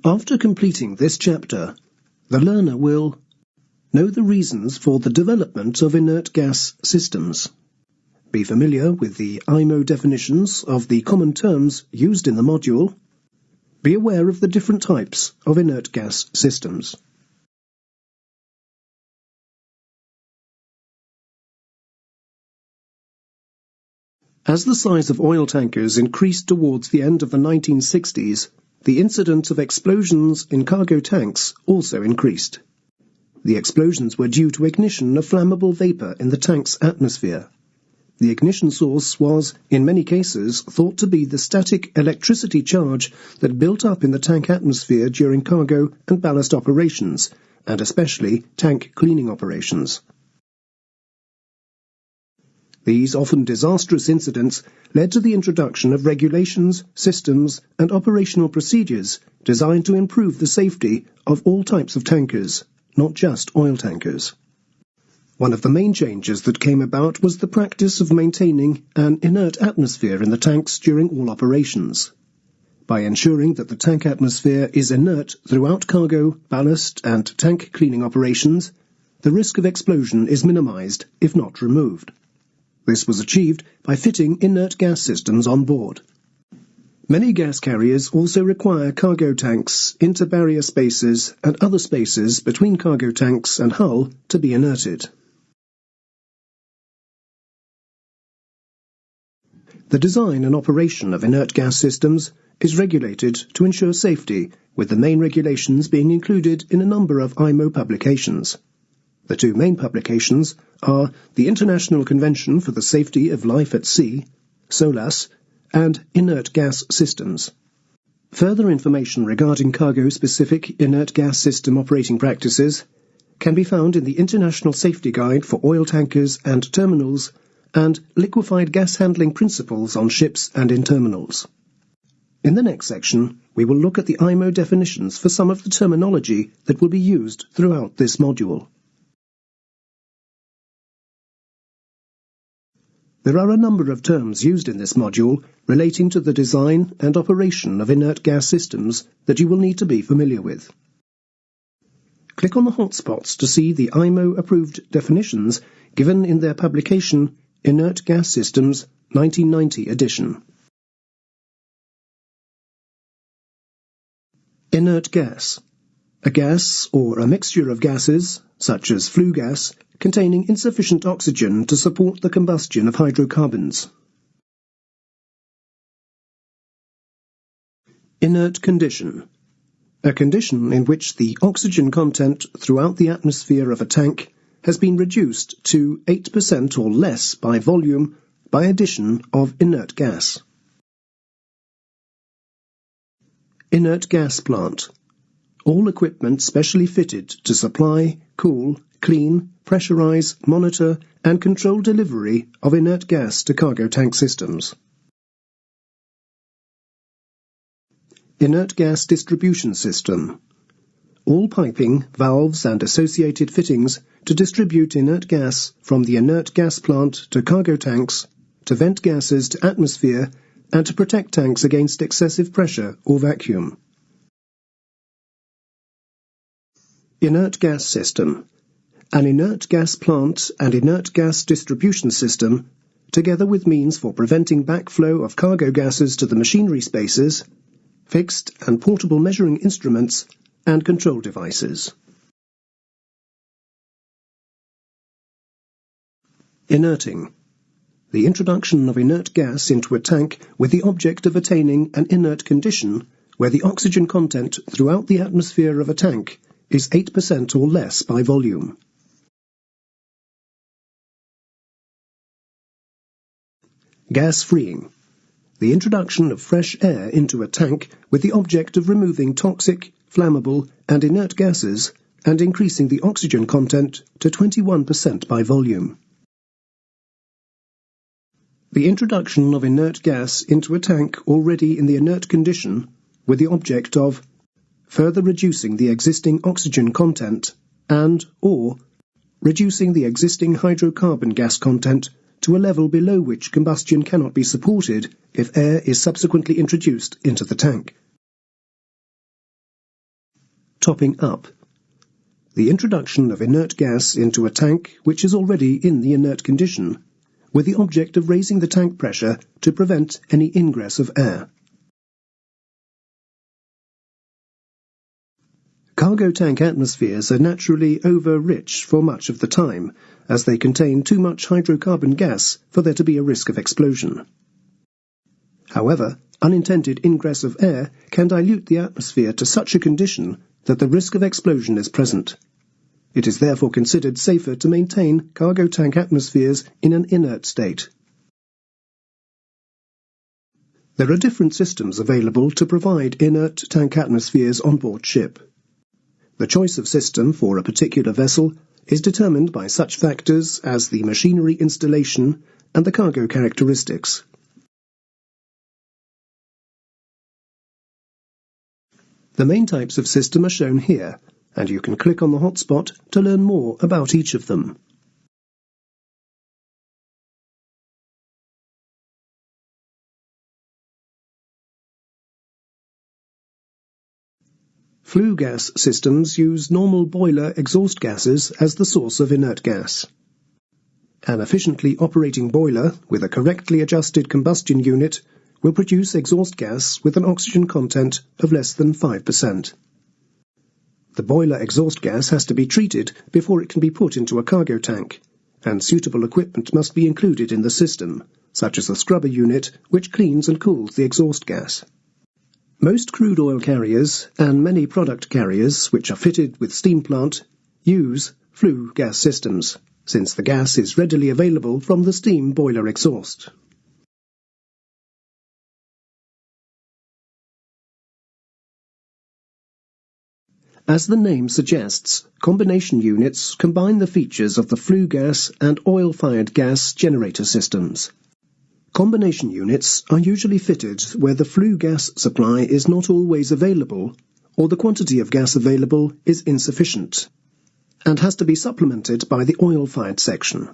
After completing this chapter, the learner will know the reasons for the development of inert gas systems, be familiar with the IMO definitions of the common terms used in the module, be aware of the different types of inert gas systems. As the size of oil tankers increased towards the end of the 1960s, the incidence of explosions in cargo tanks also increased. The explosions were due to ignition of flammable vapor in the tank's atmosphere. The ignition source was, in many cases, thought to be the static electricity charge that built up in the tank atmosphere during cargo and ballast operations, and especially tank cleaning operations. These often disastrous incidents led to the introduction of regulations, systems, and operational procedures designed to improve the safety of all types of tankers, not just oil tankers. One of the main changes that came about was the practice of maintaining an inert atmosphere in the tanks during all operations. By ensuring that the tank atmosphere is inert throughout cargo, ballast, and tank cleaning operations, the risk of explosion is minimized, if not removed. This was achieved by fitting inert gas systems on board. Many gas carriers also require cargo tanks, interbarrier spaces, and other spaces between cargo tanks and hull to be inerted. The design and operation of inert gas systems is regulated to ensure safety, with the main regulations being included in a number of IMO publications. The two main publications are the International Convention for the Safety of Life at Sea, SOLAS, and Inert Gas Systems. Further information regarding cargo-specific inert gas system operating practices can be found in the International Safety Guide for Oil Tankers and Terminals and Liquefied Gas Handling Principles on Ships and in Terminals. In the next section, we will look at the IMO definitions for some of the terminology that will be used throughout this module. There are a number of terms used in this module relating to the design and operation of inert gas systems that you will need to be familiar with. Click on the hotspots to see the IMO-approved definitions given in their publication Inert Gas Systems 1990 edition. Inert gas. A gas or a mixture of gases, such as flue gas, containing insufficient oxygen to support the combustion of hydrocarbons. Inert condition. A condition in which the oxygen content throughout the atmosphere of a tank has been reduced to 8% or less by volume by addition of inert gas. Inert gas plant. All equipment specially fitted to supply, cool, clean, pressurize, monitor, and control delivery of inert gas to cargo tank systems. Inert gas distribution system. All piping, valves, and associated fittings to distribute inert gas from the inert gas plant to cargo tanks, to vent gases to atmosphere, and to protect tanks against excessive pressure or vacuum. Inert gas system. An inert gas plant and inert gas distribution system, together with means for preventing backflow of cargo gases to the machinery spaces, fixed and portable measuring instruments, and control devices. Inerting. The introduction of inert gas into a tank with the object of attaining an inert condition where the oxygen content throughout the atmosphere of a tank is 8% or less by volume. Gas freeing. The introduction of fresh air into a tank with the object of removing toxic, flammable, and inert gases and increasing the oxygen content to 21% by volume. The introduction of inert gas into a tank already in the inert condition with the object of further reducing the existing oxygen content and/or reducing the existing hydrocarbon gas content to a level below which combustion cannot be supported if air is subsequently introduced into the tank. topping up. The introduction of inert gas into a tank which is already in the inert condition, with the object of raising the tank pressure to prevent any ingress of air. Cargo tank atmospheres are naturally over-rich for much of the time, as they contain too much hydrocarbon gas for there to be a risk of explosion. However, unintended ingress of air can dilute the atmosphere to such a condition that the risk of explosion is present. It is therefore considered safer to maintain cargo tank atmospheres in an inert state. There are different systems available to provide inert tank atmospheres on board ship. The choice of system for a particular vessel is determined by such factors as the machinery installation and the cargo characteristics. The main types of system are shown here, and you can click on the hotspot to learn more about each of them. Flue gas systems use normal boiler exhaust gases as the source of inert gas. An efficiently operating boiler with a correctly adjusted combustion unit will produce exhaust gas with an oxygen content of less than 5%. The boiler exhaust gas has to be treated before it can be put into a cargo tank, and suitable equipment must be included in the system, such as a scrubber unit which cleans and cools the exhaust gas. Most crude oil carriers and many product carriers which are fitted with steam plant use flue gas systems, since the gas is readily available from the steam boiler exhaust. As the name suggests, combination units combine the features of the flue gas and oil-fired gas generator systems. Combination units are usually fitted where the flue gas supply is not always available, or the quantity of gas available is insufficient, and has to be supplemented by the oil-fired section.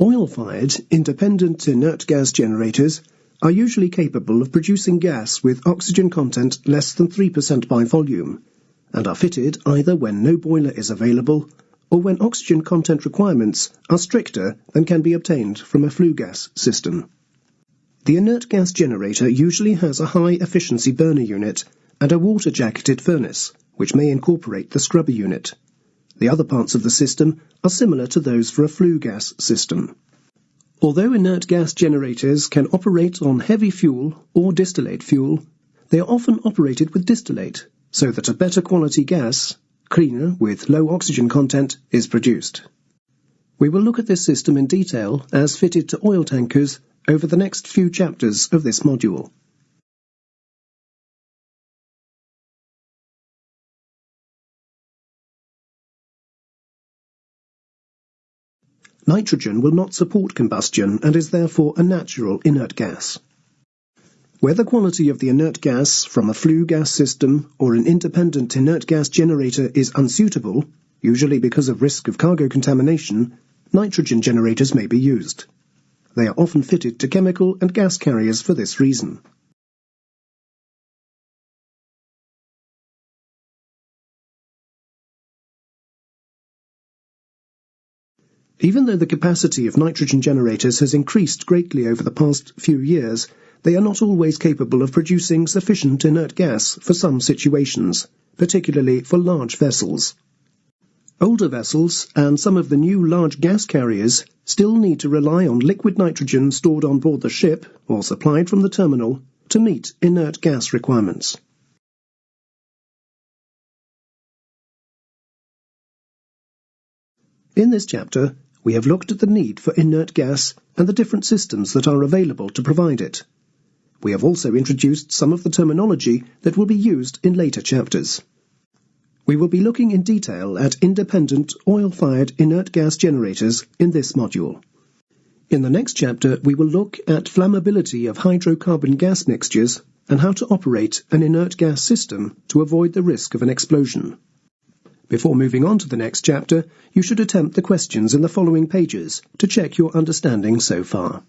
Oil-fired, independent inert gas generators are usually capable of producing gas with oxygen content less than 3% by volume, and are fitted either when no boiler is available or when oxygen content requirements are stricter than can be obtained from a flue gas system. The inert gas generator usually has a high-efficiency burner unit and a water-jacketed furnace, which may incorporate the scrubber unit. The other parts of the system are similar to those for a flue gas system. Although inert gas generators can operate on heavy fuel or distillate fuel, they are often operated with distillate, so that a better quality gas, cleaner with low oxygen content, is produced. We will look at this system in detail as fitted to oil tankers over the next few chapters of this module. Nitrogen will not support combustion and is therefore a natural inert gas. Where the quality of the inert gas from a flue gas system or an independent inert gas generator is unsuitable, usually because of risk of cargo contamination, nitrogen generators may be used. They are often fitted to chemical and gas carriers for this reason. Even though the capacity of nitrogen generators has increased greatly over the past few years, they are not always capable of producing sufficient inert gas for some situations, particularly for large vessels. Older vessels and some of the new large gas carriers still need to rely on liquid nitrogen stored on board the ship or supplied from the terminal to meet inert gas requirements. In this chapter, we have looked at the need for inert gas and the different systems that are available to provide it. We have also introduced some of the terminology that will be used in later chapters. We will be looking in detail at independent oil-fired inert gas generators in this module. In the next chapter, we will look at flammability of hydrocarbon gas mixtures and how to operate an inert gas system to avoid the risk of an explosion. Before moving on to the next chapter, you should attempt the questions in the following pages to check your understanding so far.